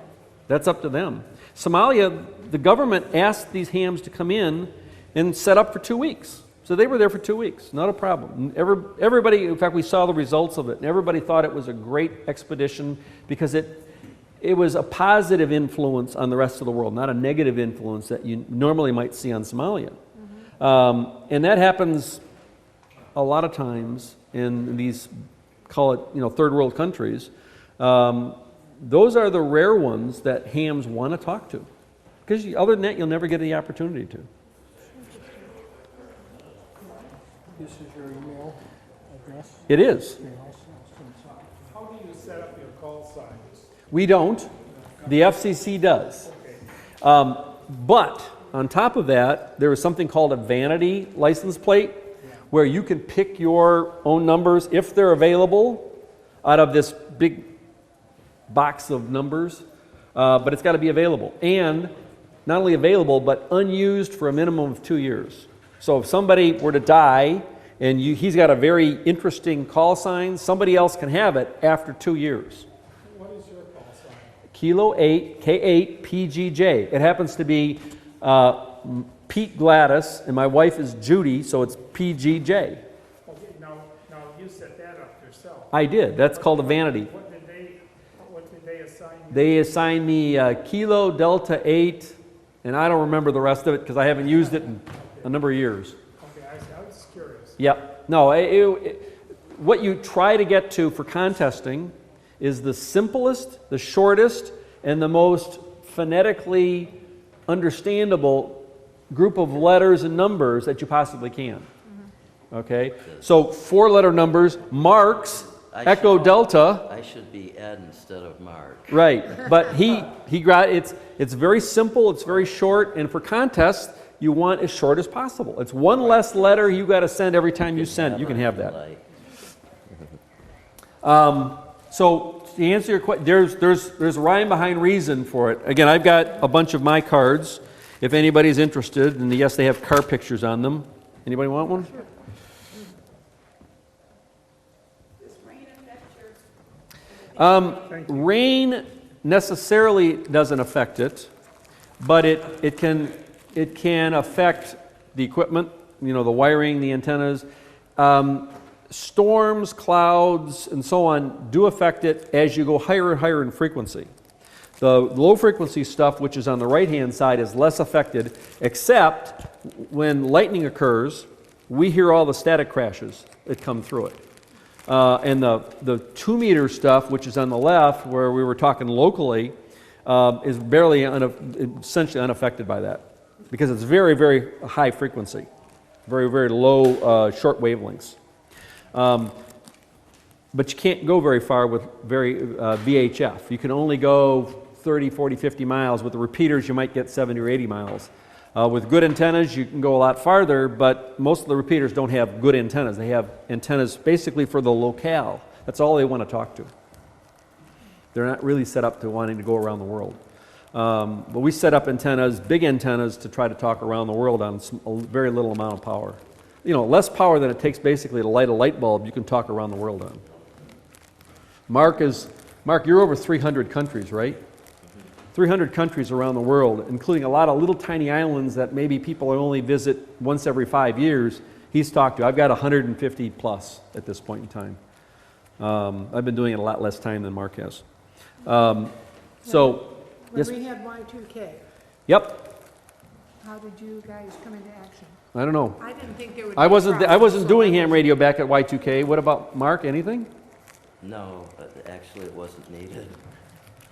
That's up to them. Somalia, the government asked these hams to come in and set up for 2 weeks. So they were there for 2 weeks, not a problem. Everybody, in fact, we saw the results of it, and everybody thought it was a great expedition because it was a positive influence on the rest of the world, not a negative influence that you normally might see on Somalia. And that happens a lot of times in these, call it, you know, third world countries. Those are the rare ones that hams want to talk to, because other than that, you'll never get the opportunity to. This is your email address? It is. How do you set up your call signs? We don't. The FCC does. But on top of that, there is something called a vanity license plate, where you can pick your own numbers if they're available out of this big box of numbers, but it's got to be available. And not only available, but unused for a minimum of 2 years. So if somebody were to die and he's got a very interesting call sign, somebody else can have it after 2 years. What is your call sign? Kilo 8, K8, PGJ. It happens to be Pete Gladys, and my wife is Judy, so it's PGJ. Okay, now you set that up yourself. I did. That's called a vanity. What did they assign you? They assigned me Kilo Delta 8, and I don't remember the rest of it because I haven't used it in a number of years. Okay, I was curious. Yep. No, what you try to get to for contesting is the simplest, the shortest, and the most phonetically understandable group of letters and numbers that you possibly can. Okay? So 4-letter numbers, marks, Echo Delta. I should be Ed instead of Mark. Right. But it's very simple, it's very short, and for contests, you want as short as possible. It's one less letter you got to send every time you send it. You can have that. So to answer your question, there's rhyme behind reason for it. Again, I've got a bunch of my cards. If anybody's interested, and yes, they have car pictures on them. Anybody want one? Rain necessarily doesn't affect it, but it can affect the equipment, you know, the wiring, the antennas. Storms, clouds, and so on do affect it as you go higher and higher in frequency. The low frequency stuff, which is on the right-hand side, is less affected, except when lightning occurs, we hear all the static crashes that come through it. And the 2-meter stuff, which is on the left, where we were talking locally, is essentially unaffected by that, because it's very, very high frequency, very, very low short wavelengths. But you can't go very far with VHF. You can only go 30, 40, 50 miles. With the repeaters, you might get 70 or 80 miles. With good antennas, you can go a lot farther, but most of the repeaters don't have good antennas. They have antennas basically for the locale. That's all they want to talk to. They're not really set up to wanting to go around the world. But we set up antennas, big antennas, to try to talk around the world on a very little amount of power. You know, less power than it takes basically to light a light bulb, you can talk around the world on. Mark, you're over 300 countries, right? 300 countries around the world, including a lot of little tiny islands that maybe people only visit once every 5 years. He's talked to. I've got 150 plus at this point in time. I've been doing it a lot less time than Mark has. When yes. we had Y2K, Yep. how did you guys come into action? I don't know. I didn't think there would. I wasn't doing ham radio back at Y2K. What about Mark? Anything? No, actually it wasn't needed.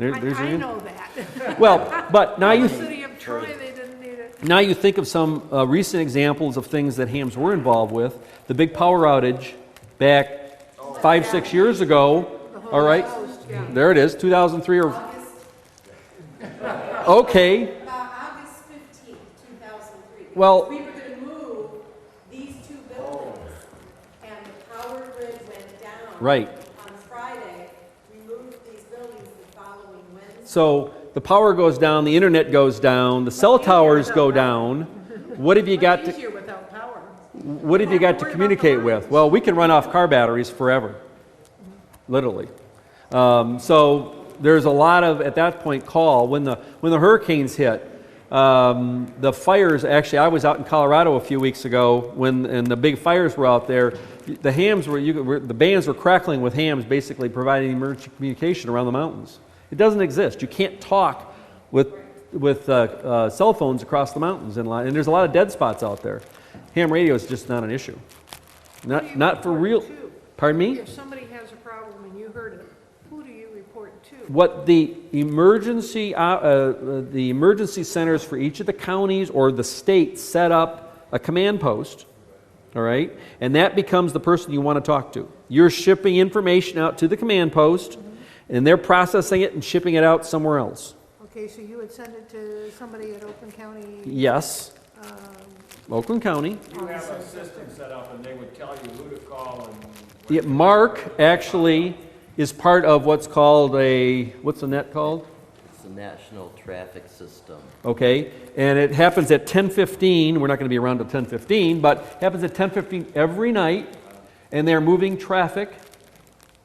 I know that. Well, but now in the city of Troy, they didn't need it. Now you think of some recent examples of things that hams were involved with. The big power outage back 5-6 years ago. All right, there it is, 2003 or. Okay. About August 15th, 2003. Well, we were going to move these two buildings, and the power grid went down. Right. On Friday, we moved these buildings the following Wednesday. So the power goes down, the internet goes down, the cell towers go down. What have you got to? What have you got to communicate with? Well, we can run off car batteries forever, literally. So there's a lot of, at that point, call. When the hurricanes hit, the fires, actually I was out in Colorado a few weeks ago and the big fires were out there. The hams the bands were crackling with hams, basically providing emergency communication around the mountains. It doesn't exist. You can't talk with cell phones across the mountains, and there's a lot of dead spots out there. Ham radio is just not an issue. Not for real. Pardon me? If somebody has a problem and you heard it, who do you report to? What the emergency centers for each of the counties or the state set up a command post, all right, and that becomes the person you want to talk to. You're shipping information out to the command post, and they're processing it and shipping it out somewhere else. Okay, so you would send it to somebody at Oakland County? Yes. Oakland County. You have a system set up and they would tell you who to call and... Yeah, Mark actually is part of what's called what's the net called? It's the National Traffic System. Okay, and it happens at 10:15. We're not going to be around till 10:15, but it happens at 10:15 every night, and they're moving traffic.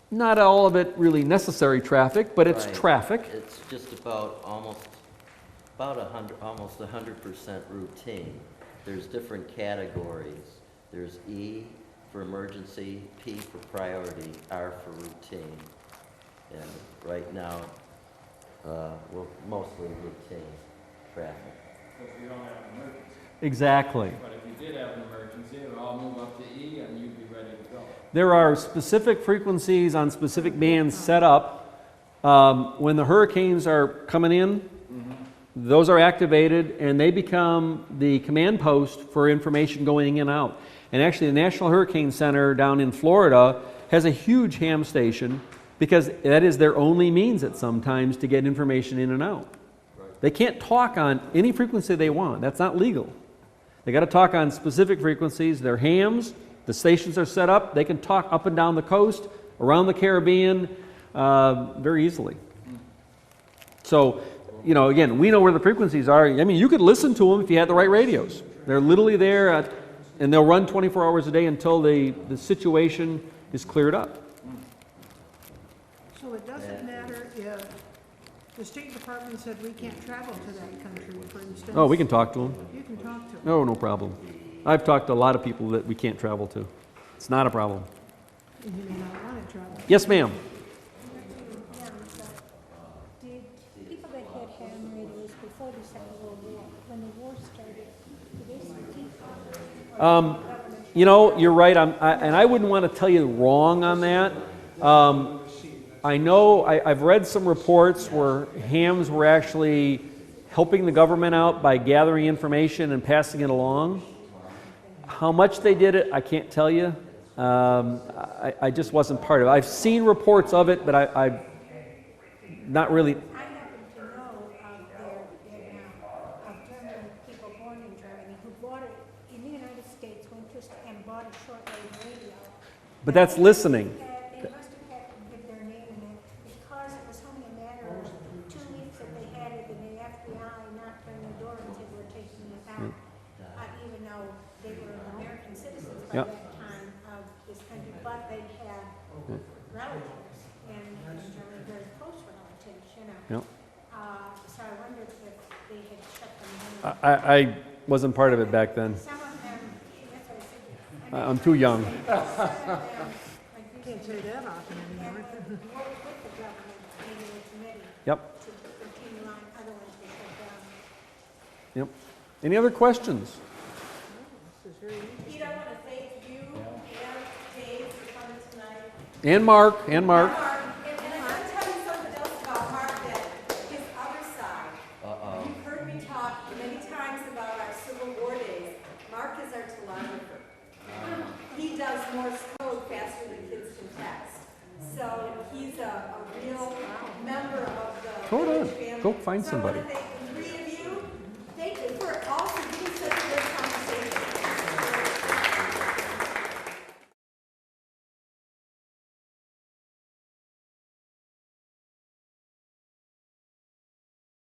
Not all of it really necessary traffic, but it's traffic. It's just about almost 100% routine. There's different categories. There's E for emergency, P for priority, R for routine. And right now, we're mostly routine traffic. Because we don't have an emergency. Exactly. But if you did have an emergency, it would all move up to E and you'd be ready to go. There are specific frequencies on specific bands set up. When the hurricanes are coming in, those are activated and they become the command post for information going in and out. And actually the National Hurricane Center down in Florida has a huge ham station because that is their only means at sometimes to get information in and out. They can't talk on any frequency they want. That's not legal. They got to talk on specific frequencies. They're hams. The stations are set up. They can talk up and down the coast, around the Caribbean, very easily. So, you know, again, we know where the frequencies are. I mean, you could listen to them if you had the right radios. They're literally there, and they'll run 24 hours a day until the situation is cleared up. So it doesn't matter if the State Department said we can't travel to that country, for instance. Oh, we can talk to them. You can talk to them. Oh, no problem. I've talked to a lot of people that we can't travel to. It's not a problem. And you may not want to travel. Yes, ma'am. Did people that had ham radios before the Second World War, when the war started, did they see? You know, you're right. And I wouldn't want to tell you wrong on that. I know I've read some reports where hams were actually helping the government out by gathering information and passing it along. How much they did it, I can't tell you. I just wasn't part of it. I've seen reports of it, but I've not really. I happen to know But that's listening. They must have had to give their name in it because it was only a matter of 2 weeks that they had it, and the FBI knocked on the door and said, we're taking it back. Even though they were American citizens by Yep. that time of this country, but they had relatives and generally very close relatives, you know. Yep. So I wondered if they had shut them down. I wasn't part of it back then. Some of them, that's what I said. I'm too young. Can't say that often anymore. Worked with the government, maybe the committee. Yep. To continue on, other ones were shut down. Yep. Any other questions? Pete, I want to thank you and Dave for coming tonight. And Mark. And I want to tell you something else about Mark, that his other side. You've heard me talk many times about our Civil War days. Mark is our telegrapher. He does Morse code faster than kids can text. So he's a real member of the Hold on. family. Go find So I somebody. want to thank